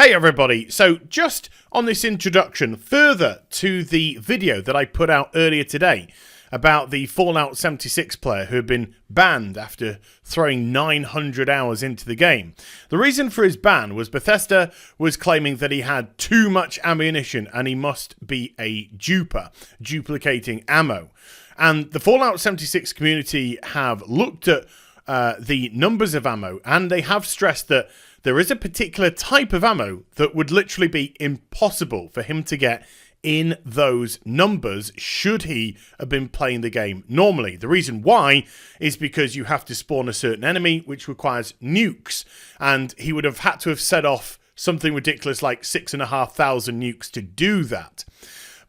Hey everybody, so just on this introduction, further to the video that I put out earlier today about the Fallout 76 player who had been banned after throwing 900 hours into the game. The reason for his ban was Bethesda was claiming that he had too much ammunition and he must be a duper, duplicating ammo. And the Fallout 76 community have looked at the numbers of ammo, and they have stressed that there is a particular type of ammo that would literally be impossible for him to get in those numbers should he have been playing the game normally. The reason why is because you have to spawn a certain enemy, which requires nukes, and he would have had to have set off something ridiculous like 6,500 nukes to do that.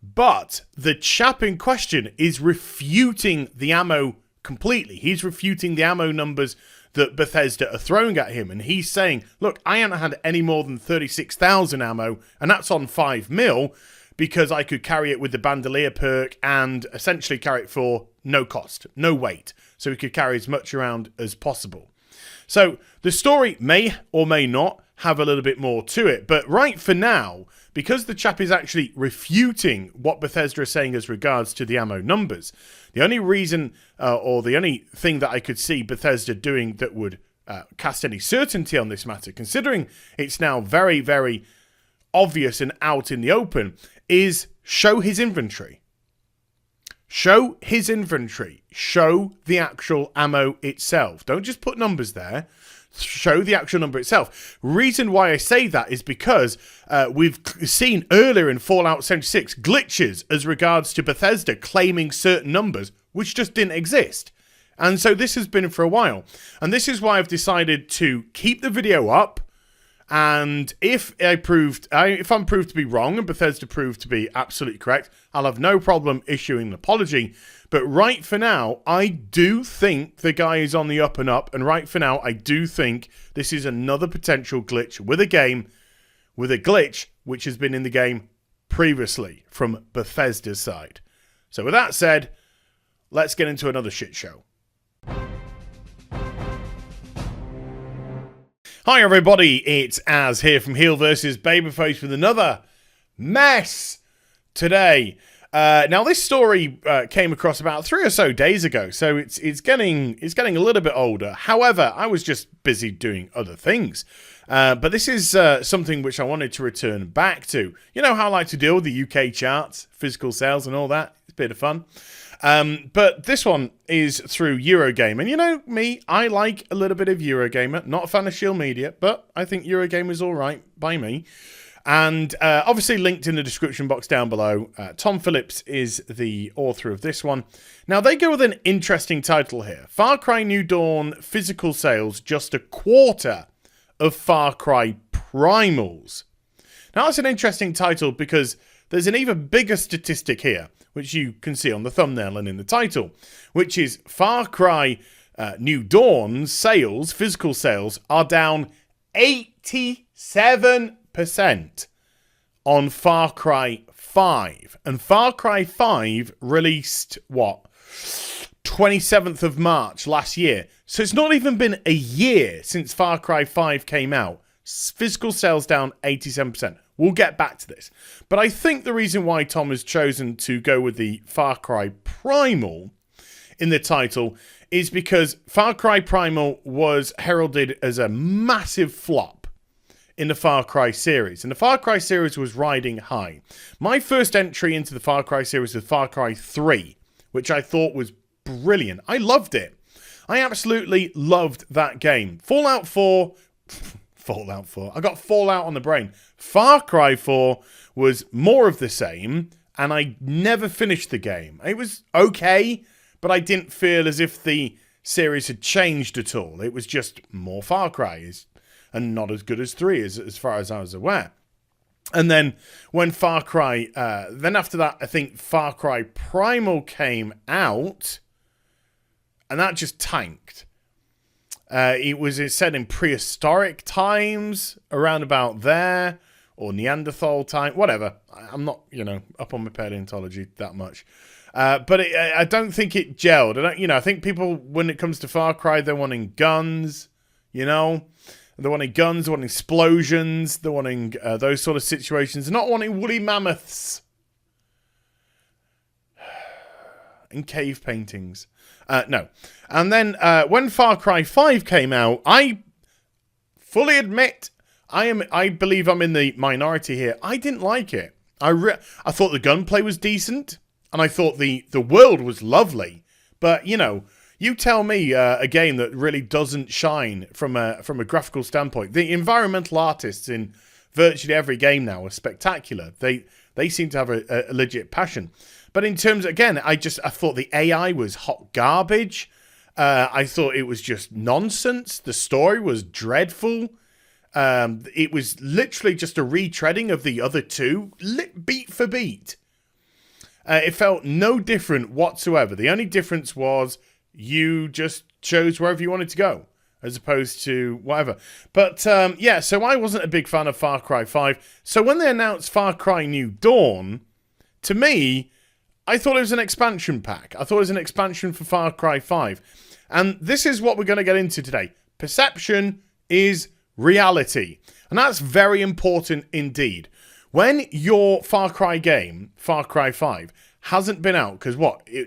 But the chap in question is refuting the ammo completely. He's refuting the ammo numbers that Bethesda are throwing at him, and he's saying, look, I haven't had any more than 36,000 ammo, and that's on 5mm, because I could carry it with the bandolier perk and essentially carry it for no cost, no weight, so he could carry as much around as possible. So the story may or may not have a little bit more to it, but right for now, because the chap is actually refuting what Bethesda is saying as regards to the ammo numbers, the only reason or the only thing that I could see Bethesda doing that would cast any certainty on this matter, considering it's now very, very obvious and out in the open, is show his inventory. Show his inventory. Show the actual ammo itself. Don't just put numbers there. Show the actual number itself. Reason why I say that is because we've seen earlier in Fallout 76 glitches as regards to Bethesda claiming certain numbers which just didn't exist. And so this has been for a while. And this is why I've decided to keep the video up. And if I'm proved to be wrong and Bethesda proved to be absolutely correct, I'll have no problem issuing an apology. But right for now, I do think the guy is on the up and up. And right for now, I do think this is another potential glitch with a glitch which has been in the game previously from Bethesda's side. So with that said, let's get into another shit show. Hi everybody, it's Az here from HeelvsBabyface with another mess today. Now this story came across about 3 or so days ago, so it's getting a little bit older. However, I was just busy doing other things. But this is something which I wanted to return back to. You know how I like to deal with the UK charts, physical sales and all that. It's a bit of fun. But this one is through Eurogamer. And you know me, I like a little bit of Eurogamer. Not a fan of Shield Media, but I think Eurogamer is all right by me. And obviously linked in the description box down below. Tom Phillips is the author of this one. Now, they go with an interesting title here. Far Cry New Dawn physical sales just a quarter of Far Cry Primals. Now, that's an interesting title because there's an even bigger statistic here, which you can see on the thumbnail and in the title, which is Far Cry New Dawn's sales, physical sales, are down 87% on Far Cry 5. And Far Cry 5 released, 27th of March last year. So it's not even been a year since Far Cry 5 came out. Physical sales down 87%. We'll get back to this. But I think the reason why Tom has chosen to go with the Far Cry Primal in the title is because Far Cry Primal was heralded as a massive flop in the Far Cry series. And the Far Cry series was riding high. My first entry into the Far Cry series was Far Cry 3, which I thought was brilliant. I loved it. I absolutely loved that game. Fallout 4... I got Fallout on the brain. Far Cry 4 was more of the same, and I never finished the game. It was okay, but I didn't feel as if the series had changed at all. It was just more Far Cry, and not as good as 3, as far as I was aware. And then when Far Cry... then after that, I think Far Cry Primal came out, and that just tanked. It's set in prehistoric times, around about there, or Neanderthal time, whatever. I'm not, up on my paleontology that much. But I don't think it gelled. I think people, when it comes to Far Cry, they're wanting guns, They're wanting guns, they're wanting explosions, they're wanting those sort of situations. They're not wanting woolly mammoths and cave paintings. No. And then when Far Cry 5 came out, I fully admit I believe I'm in the minority here. I didn't like it. I thought the gunplay was decent, and I thought the world was lovely. But, you know, you tell me a game that really doesn't shine from a graphical standpoint. The environmental artists in virtually every game now are spectacular. They seem to have a legit passion. But in terms, again, I thought the AI was hot garbage. I thought it was just nonsense. The story was dreadful. It was literally just a retreading of the other two, beat for beat. It felt no different whatsoever. The only difference was you just chose wherever you wanted to go, as opposed to whatever. But, yeah, so I wasn't a big fan of Far Cry 5. So when they announced Far Cry New Dawn, to me, I thought it was an expansion pack. I thought it was an expansion for Far Cry 5. And this is what we're going to get into today. Perception is reality. And that's very important indeed. When your Far Cry game, Far Cry 5, hasn't been out, because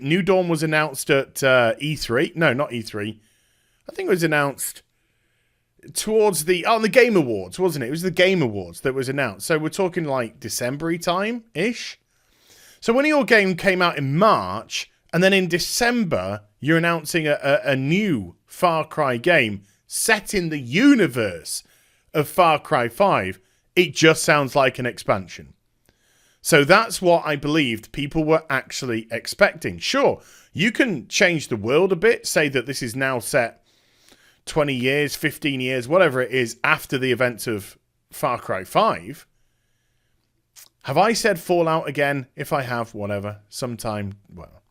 New Dawn was announced at E3. No, not E3. I think it was announced towards the Game Awards, wasn't it? It was the Game Awards that was announced. So we're talking like December-y time-ish. So when your game came out in March, and then in December, you're announcing a new Far Cry game set in the universe of Far Cry 5, it just sounds like an expansion. So that's what I believed people were actually expecting. Sure, you can change the world a bit, say that this is now set 20 years, 15 years, whatever it is, after the events of Far Cry 5. Have I said Fallout again? If I have, whatever, sometime, well.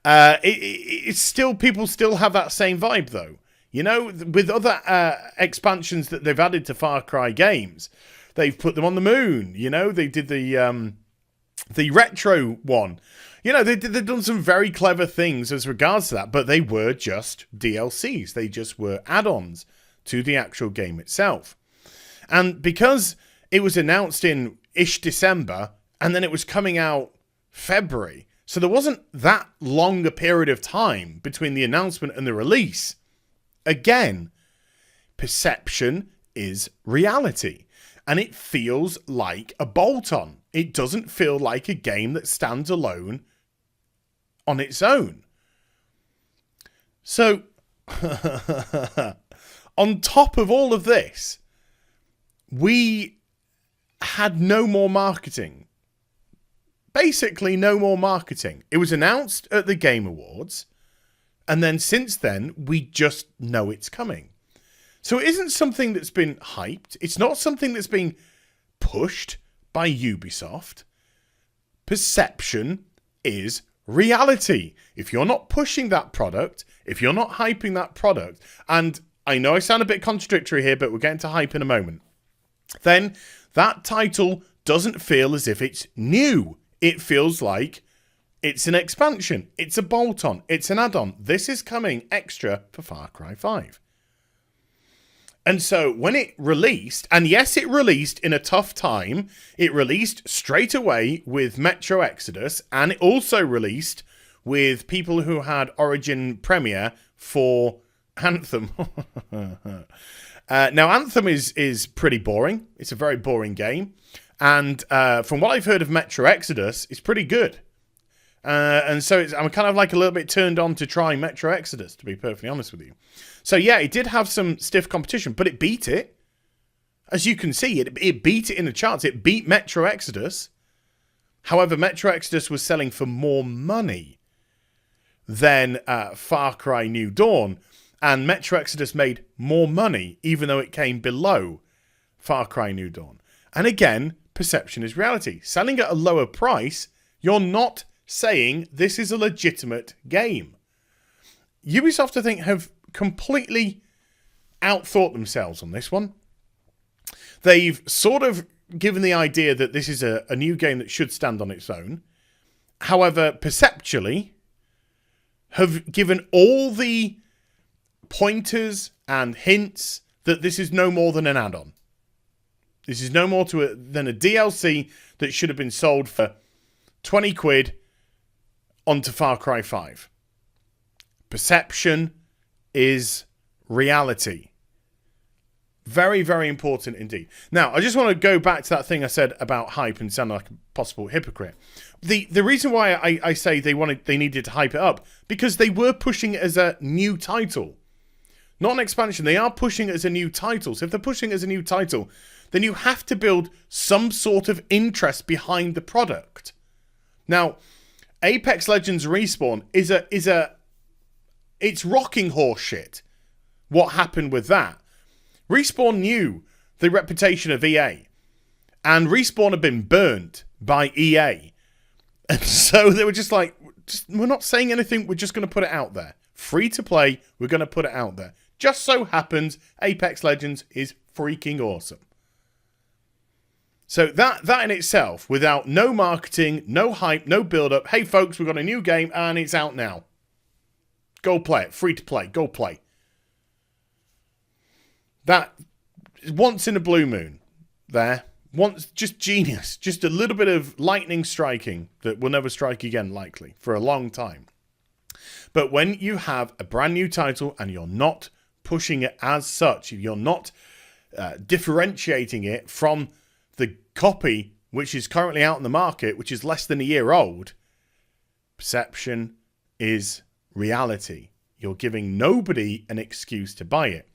It's still, people still have that same vibe, though. You know, with other expansions that they've added to Far Cry games, they've put them on the moon. You know, they did the retro one. You know, they've done some very clever things as regards to that, but they were just DLCs. They just were add-ons to the actual game itself. And because it was announced in December, and then it was coming out February, so there wasn't that long a period of time between the announcement and the release. Again, perception is reality, and it feels like a bolt-on. It doesn't feel like a game that stands alone on its own. So, on top of all of this, we had no more marketing. Basically, no more marketing. It was announced at the Game Awards, and then since then, we just know it's coming. So it isn't something that's been hyped. It's not something that's being pushed by Ubisoft. Perception is reality. If you're not pushing that product, if you're not hyping that product, and I know I sound a bit contradictory here, but we're getting to hype in a moment, then that title doesn't feel as if it's new. It feels like it's an expansion. It's a bolt-on. It's an add-on. This is coming extra for Far Cry 5. And so when it released, and yes, it released in a tough time. It released straight away with Metro Exodus, and it also released with people who had Origin Premiere for Anthem. Now, Anthem is pretty boring. It's a very boring game. And from what I've heard of Metro Exodus, it's pretty good. And so I'm kind of like a little bit turned on to try Metro Exodus, to be perfectly honest with you. So yeah, it did have some stiff competition, but it beat it. As you can see, it beat it in the charts. It beat Metro Exodus. However, Metro Exodus was selling for more money than Far Cry New Dawn. And Metro Exodus made more money, even though it came below Far Cry New Dawn. And again, perception is reality. Selling at a lower price, you're not saying this is a legitimate game. Ubisoft, I think, have completely outthought themselves on this one. They've sort of given the idea that this is a new game that should stand on its own. However, perceptually, have given all the pointers and hints that this is no more than an add-on. This is no more than a DLC that should have been sold for 20 quid onto Far Cry 5. Perception is reality. Very, very important indeed. Now, I just want to go back to that thing I said about hype and sound like a possible hypocrite. The reason why I say they needed to hype it up, because they were pushing it as a new title. Not an expansion. They are pushing it as a new title. So if they're pushing it as a new title, then you have to build some sort of interest behind the product. Now, Apex Legends Respawn it's rocking horse shit. What happened with that? Respawn knew the reputation of EA. And Respawn had been burnt by EA. And so they were just like, we're not saying anything, we're just going to put it out there. Free to play, we're going to put it out there. Just so happens, Apex Legends is freaking awesome. So that in itself, without no marketing, no hype, no build-up, hey folks, we've got a new game and it's out now. Go play it. Free to play. Go play. That, once in a blue moon, there. Once, just genius. Just a little bit of lightning striking that will never strike again, likely, for a long time. But when you have a brand new title and you're not pushing it as such, you're not differentiating it from the copy which is currently out in the market, which is less than a year old, perception is reality. You're giving nobody an excuse to buy it.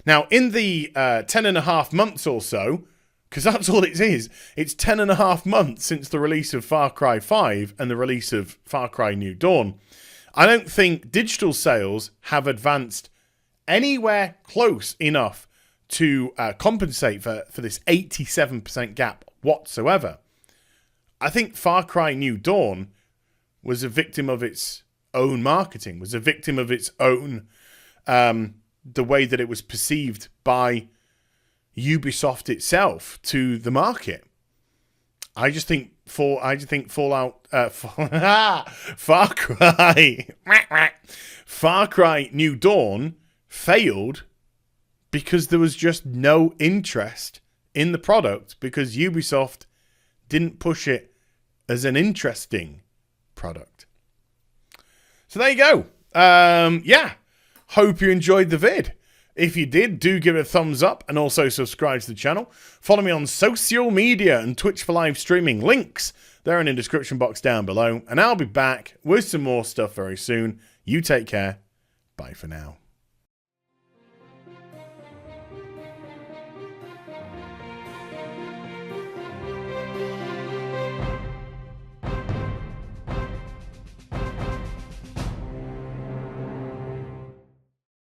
Now, in the 10.5 months or so, because that's all it is, it's 10.5 months since the release of Far Cry 5 and the release of Far Cry New Dawn, I don't think digital sales have advanced anywhere close enough to compensate for this 87% gap whatsoever. I think Far Cry New Dawn was a victim of its own marketing, was a victim of its own, the way that it was perceived by Ubisoft itself to the market. I just think Fallout, Far Cry New Dawn failed because there was just no interest in the product because Ubisoft didn't push it as an interesting product. So there you go. Yeah. Hope you enjoyed the vid. If you did, do give it a thumbs up and also subscribe to the channel. Follow me on social media and Twitch for live streaming. Links, they're in the description box down below. And I'll be back with some more stuff very soon. You take care. Bye for now.